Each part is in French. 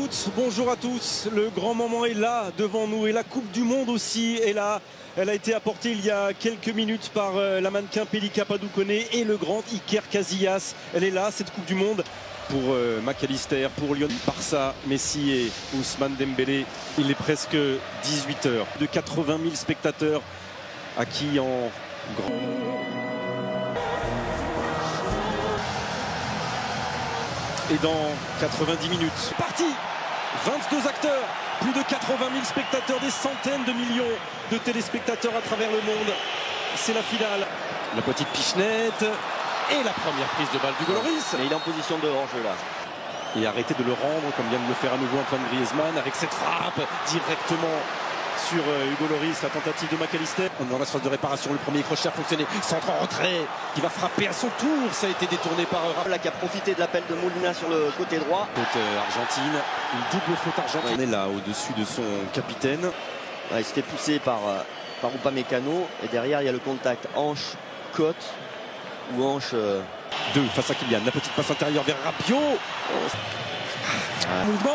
toutes, bonjour à tous. Le grand moment est là devant nous et la Coupe du Monde aussi est là. Elle a été apportée il y a quelques minutes par la mannequin Pelika Padoukoné et le grand Iker Casillas. Elle est là, cette Coupe du Monde. Pour McAllister, pour Lyon, Barça, Messi et Ousmane Dembélé. Il est presque 18h. De 80 000 spectateurs acquis en grand. Et dans 90 minutes, c'est parti. 22 acteurs, plus de 80 000 spectateurs, des centaines de millions de téléspectateurs à travers le monde. C'est la finale. La petite pichenette et la première prise de balle du Lloris. Et il est en position de hors-jeu là. Et arrêtez de le rendre comme vient de le faire à nouveau Antoine Griezmann avec cette frappe directement sur Hugo Lloris, la tentative de McAllister. On est dans la phase de réparation, le premier crochet a fonctionné, centre en retrait, qui va frapper à son tour, ça a été détourné par Là qui a profité de l'appel de Molina sur le côté droit. Faute argentine, une double faute argentine. On est là au-dessus de son capitaine. Ouais, il s'était poussé par Upamecano et derrière il y a le contact hanche-côte ou hanche... 2 face à Kylian, la petite passe intérieure vers Rabiot. Mouvement.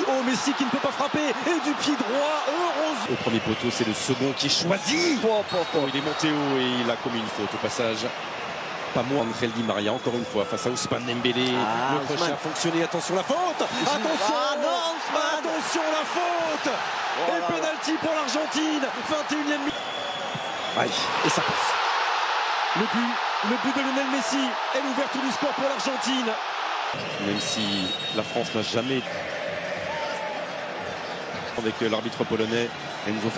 Oh, Messi qui ne peut pas frapper et du pied droit, heureuse. Au premier poteau, c'est le second qui est choisi. Il est monté haut et il a commis une faute au passage. Pas moins Angel Di Maria, encore une fois, face à Ousmane Dembélé. Le crochet a fonctionné, attention la faute. Attention la faute. Et penalty pour l'Argentine, 21e minute. Aïe, et ça passe. Le but de Lionel Messi est l'ouverture du score pour l'Argentine. Même si la France n'a jamais... Avec l'arbitre polonais Enzo.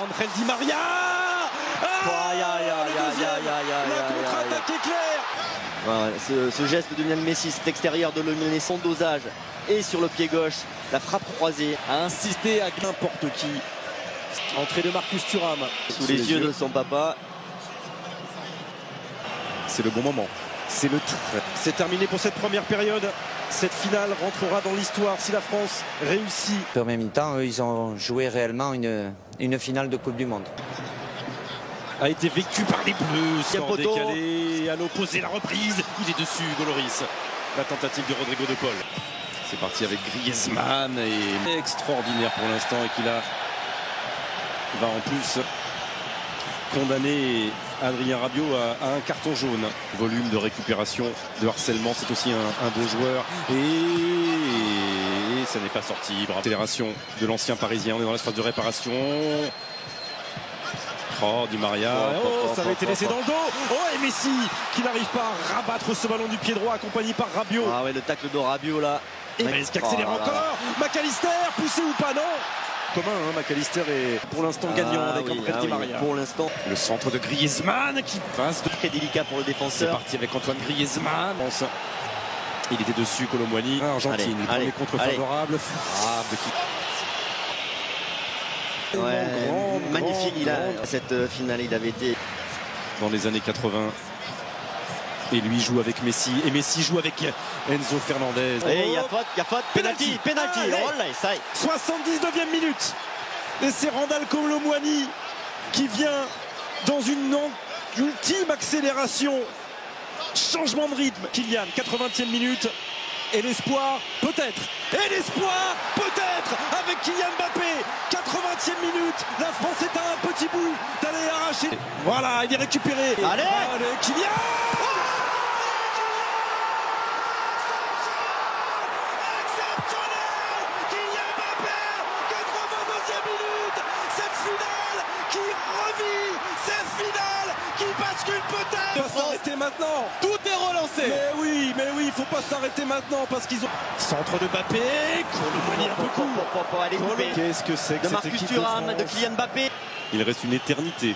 Angel Di Maria. La contre-attaque est claire. Ce geste de Lionel Messi, cet extérieur de Lionel Messi, son dosage et sur le pied gauche, la frappe croisée. A insisté à n'importe qui. Entrée de Marcus Thuram. Sous les yeux de son papa. C'est le bon moment. C'est le trait. C'est terminé pour cette première période. Cette finale rentrera dans l'histoire si la France réussit. En même temps, eux, ils ont joué réellement une finale de Coupe du Monde. A été vécu par les Bleus. Score décalé à l'opposé, la reprise. Il est dessus, Hugo Lloris. La tentative de Rodrigo de Paul. C'est parti avec Griezmann et extraordinaire pour l'instant et qu'il va en plus condamner Adrien Rabiot à un carton jaune. Volume de récupération, de harcèlement, c'est aussi un bon joueur. Et ça n'est pas sorti. Bravo. Accélération de l'ancien Parisien. On est dans la phase de réparation. Oh, Di Maria. Ça avait été laissé dans le dos. Oh, et Messi qui n'arrive pas à rabattre ce ballon du pied droit accompagné par Rabiot. Ah ouais, le tacle de Rabiot là. Et qui accélère encore. McAllister, poussé ou pas, non. Commun, McAllister est pour l'instant gagnant avec Angel Di Maria. Pour l'instant. Le centre de Griezmann qui passe. Très délicat pour le défenseur. C'est parti avec Antoine Griezmann. Il était dessus, Colomboigny. Argentine, le premier contre favorable. Frappe de qui. Ouais, magnifique. Cette finale, il avait été dans les années 80. Et lui joue avec Messi. Et Messi joue avec Enzo Fernandez. Et il y a faute, penalty. Oh là, ça y est. 79e minute. Et c'est Randal Colomboigny qui vient dans une ultime accélération. Changement de rythme. Kylian, 80e minute. Et l'espoir, peut-être. Et l'espoir, peut-être, avec Kylian Mbappé. 80e minute. La France est à un petit bout d'aller arracher. Voilà, il est récupéré. Allez Kylian. Faut pas s'arrêter maintenant. Tout est relancé. Mais oui, il faut pas s'arrêter maintenant parce qu'ils ont centre de Mbappé. Colomboigny un peu court. Qu'est-ce que c'est que de cette Marcus équipe Thuram, de Kylian Mbappé. Il reste une éternité.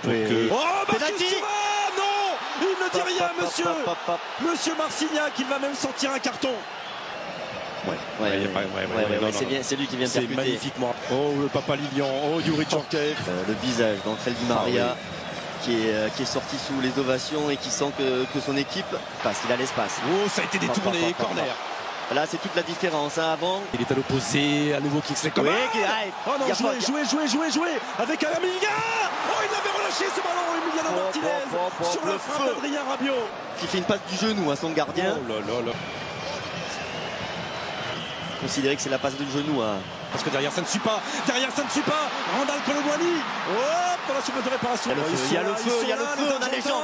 Pour que... Oh, Marcus Thuram, non, il ne dit rien, monsieur. Monsieur Marcignac, il va même sortir un carton. C'est lui qui vient c'est percuter. Magnifiquement. Oh, le Papa Lilian. Oh, Yuri Djorkaeff. Le visage d'Angel Di Maria. Qui est sorti sous les ovations et qui sent que son équipe passe, qu'il a l'espace. Oh, ça a été détourné, corner. Là, c'est toute la différence. Avant, il est à l'opposé, à nouveau Kingsley Coman. Oh non, jouer avec Amiga. Oh, il avait relâché ce ballon, Emiliano Martinez, sur le frappe d'Adrien Rabiot. Qui fait une passe du genou à son gardien. Oh là là là. considérer que c'est la passe de genou. Hein. Parce que derrière ça ne suit pas. Derrière ça ne suit pas. Randal Colomwani. Hop, dans la surface de réparation. Il y a le feu, il y a le feu.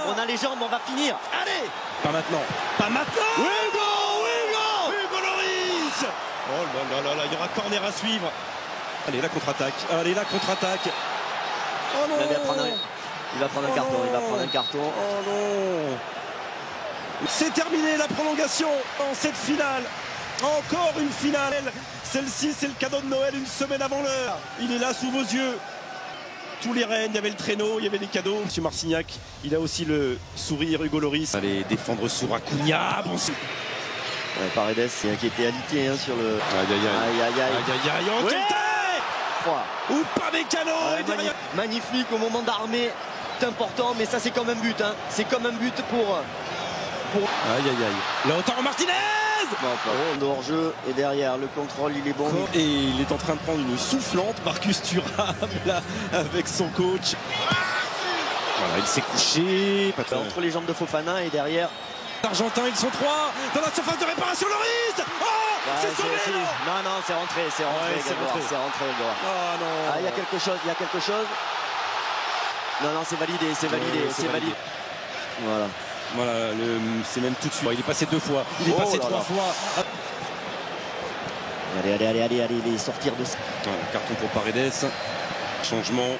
On a les jambes, on va finir. Allez. Pas maintenant. Pas maintenant. Hugo Lloris. Oh là là là, il y aura corner à suivre. Allez, la contre-attaque. Oh non. Il va prendre un carton. Oh non. C'est terminé la prolongation dans cette finale. Encore une finale. Celle-ci, c'est le cadeau de Noël une semaine avant l'heure. Il est là sous vos yeux. Tous les rênes, il y avait le traîneau, il y avait les cadeaux. Monsieur Marcignac, il a aussi le sourire. Hugo Lloris. Allez défendre sur Acuna. Bon, Paredes qui était alité hein, sur le. Aïe. Ou pas Mécano. Magnifique au moment d'armer. C'est important, mais ça c'est comme un but. Hein. C'est comme un but pour. Aïe. Lautaro Martinez. Bon, hors-jeu et derrière le contrôle il est bon. Et il est en train de prendre une soufflante. Marcus Thuram là avec son coach. Voilà, il s'est couché. Entre les jambes de Fofana et derrière. Argentin, ils sont trois dans la surface de réparation. Lloris. Oh, c'est sauvé. Non, c'est rentré. C'est rentré. Ah non. Ah, il y a quelque chose. Non, c'est validé. Voilà, c'est même tout de suite. Il est passé 2 fois. Il est passé 3 fois. Allez, sortir de ça. Voilà, carton pour Paredes. Changement.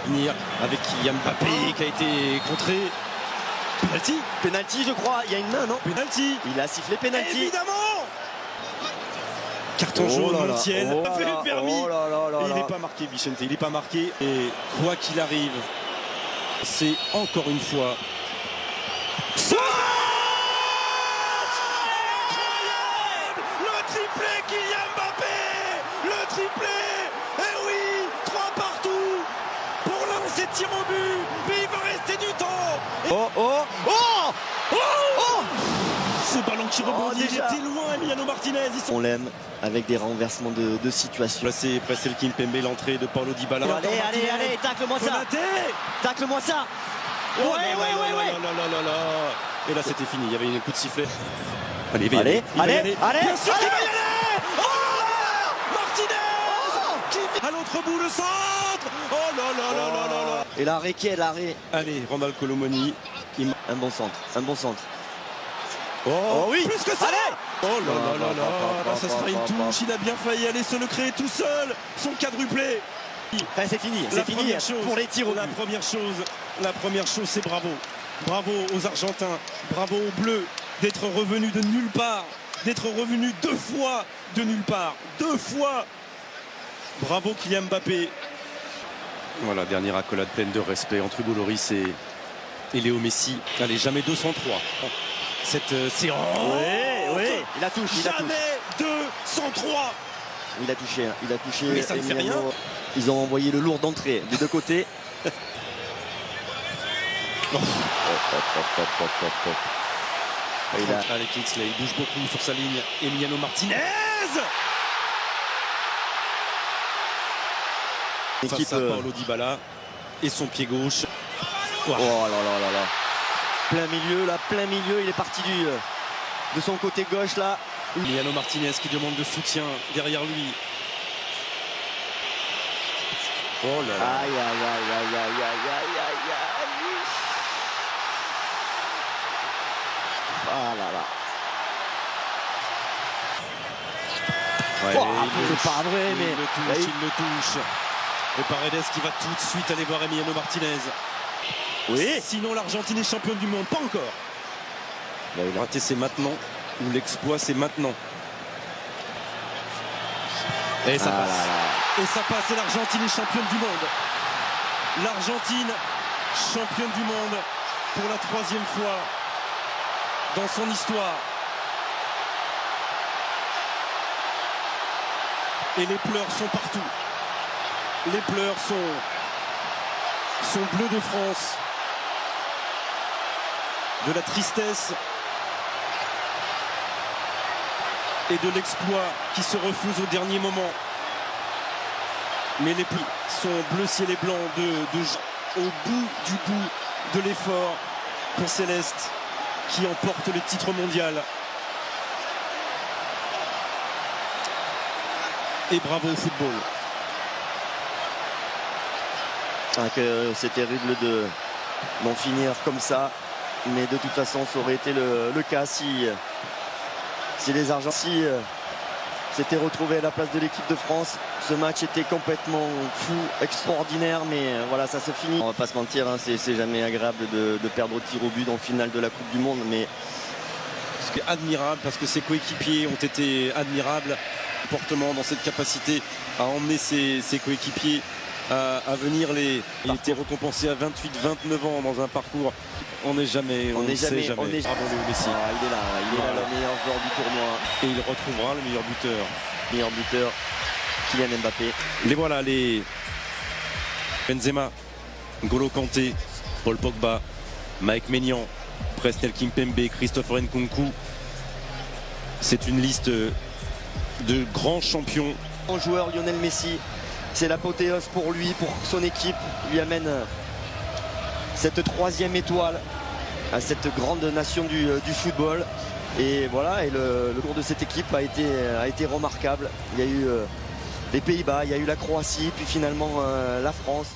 Finir avec Kylian Mbappé qui a été contré. Penalty, je crois. Il y a une main, non? Penalty. Il a sifflé penalty. Évidemment. Carton jaune, Montiel. Fait le permis. Il n'est pas marqué, Vicente. Il n'est pas marqué. Et quoi qu'il arrive, c'est encore une fois. Le triplé Kylian Mbappé. Le triplé. Eh oui, 3 partout. Pour lancer tir au but. Mais il va rester du temps. Ce ballon qui rebondit, il était loin, Emiliano Martinez. On l'aime avec des renversements de situation. Là c'est Prestel Kimpembe, l'entrée de Paulo Dybala. Allez, tacle-moi ça. Tacle-moi ça. Ouais. Et là c'était fini, il y avait une coup de sifflet. Allez. Bien sûr qu'il va y aller. Martinez à l'autre bout, le centre. Oh là. Et l'arrêt l'arrêt. Allez, Randal Colomwani. Un bon centre. Oh oui, plus que ça. Allez. Oh là, ça sera une touche. Il a bien failli aller se le créer tout seul. Son quadruplé. Enfin, c'est fini pour les tirs au but. La première chose, c'est bravo. Bravo aux Argentins, bravo aux Bleus d'être revenus de nulle part, d'être revenus 2 fois de nulle part. 2 fois. Bravo Kylian Mbappé. Voilà, dernière accolade pleine de respect entre Hugo Lloris et Léo Messi. Allez, jamais 203. Cette séance. Oui, il a touché. Jamais 203. Il a touché. Mais ça ne fait rien. Ils ont envoyé le lourd d'entrée des 2 côtés. Allez, Kingsley, il bouge beaucoup sur sa ligne. Emiliano Martinez. Face à Paulo Dybala et son pied gauche. Oh là. Plein milieu, il est parti de son côté gauche là. Emiliano Martinez qui demande de soutien derrière lui. Oh là là. Aïe. Ah là là. C'est pas vrai, mais il le touche. Et Paredes qui va tout de suite aller voir Emiliano Martinez. Oui. Sinon l'Argentine est championne du monde, pas encore. Le raté c'est maintenant, ou l'exploit c'est maintenant. Et ça passe. Et ça passe, et l'Argentine est championne du monde. L'Argentine, championne du monde pour la 3e fois dans son histoire. Et les pleurs sont partout. Les pleurs sont bleus de France. De la tristesse et de l'exploit qui se refuse au dernier moment. Mais les plis sont bleu ciel et blanc au bout de l'effort pour Céleste qui emporte le titre mondial. Et bravo au football. C'est terrible d'en finir comme ça, mais de toute façon ça aurait été le cas si les Argentins s'étaient retrouvés à la place de l'équipe de France. Ce match était complètement fou, extraordinaire, mais voilà, ça se finit. On va pas se mentir, hein, c'est jamais agréable de perdre au tir au but en finale de la Coupe du Monde, mais C'est admirable parce que ses coéquipiers ont été admirables fortement dans cette capacité à emmener ses coéquipiers à venir Il était récompensé à 28-29 ans dans un parcours. On n'est jamais. Bravo Léo Messi. il est là, le meilleur joueur du tournoi. Et il retrouvera le meilleur buteur. Meilleur buteur, Kylian Mbappé. Les voilà, les Benzema, N'Golo Kanté, Paul Pogba, Mike Maignan, Presnel Kimpembe, Christopher Nkunku. C'est une liste de grands champions. Grand joueur Lionel Messi, c'est l'apothéose pour lui, pour son équipe. Il lui amène cette 3e étoile à cette grande nation du football. Et voilà, et le cours de cette équipe a été remarquable. Il y a eu les Pays-Bas, il y a eu la Croatie, puis finalement la France.